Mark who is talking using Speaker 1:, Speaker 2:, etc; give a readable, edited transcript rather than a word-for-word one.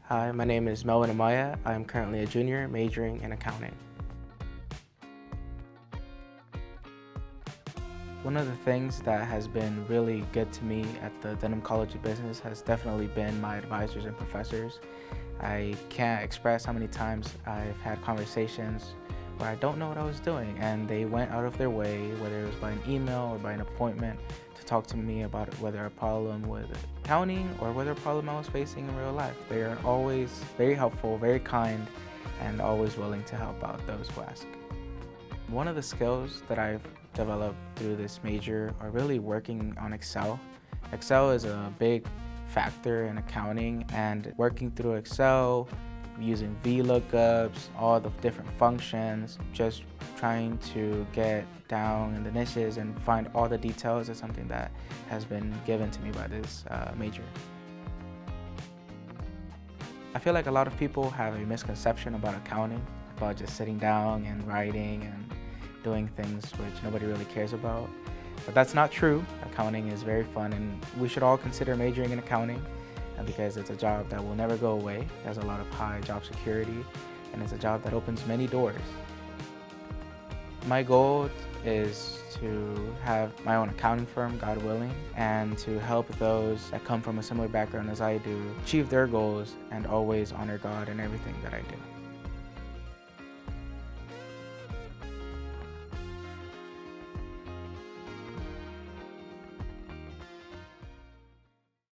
Speaker 1: Hi, my name is Melvin Amaya. I'm currently a junior majoring in accounting. One of the things that has been really good to me at the Dunham College of Business has definitely been my advisors and professors. I can't express how many times I've had conversations where I don't know what I was doing, and they went out of their way, whether it was by an email or by an appointment, to talk to me about whether a problem with accounting or whether a problem I was facing in real life. They are always very helpful, very kind, and always willing to help out those who ask. One of the skills that I've developed through this major are really working on Excel. Excel is a big factor in accounting, and working through Excel, using VLOOKUPs, all the different functions, just trying to get down in the niches and find all the details is something that has been given to me by this major. I feel like a lot of people have a misconception about accounting, about just sitting down and writing and doing things which nobody really cares about. But that's not true. Accounting is very fun, and we should all consider majoring in accounting because it's a job that will never go away. It has a lot of high job security, and it's a job that opens many doors. My goal is to have my own accounting firm, God willing, and to help those that come from a similar background as I do achieve their goals and always honor God in everything that I do.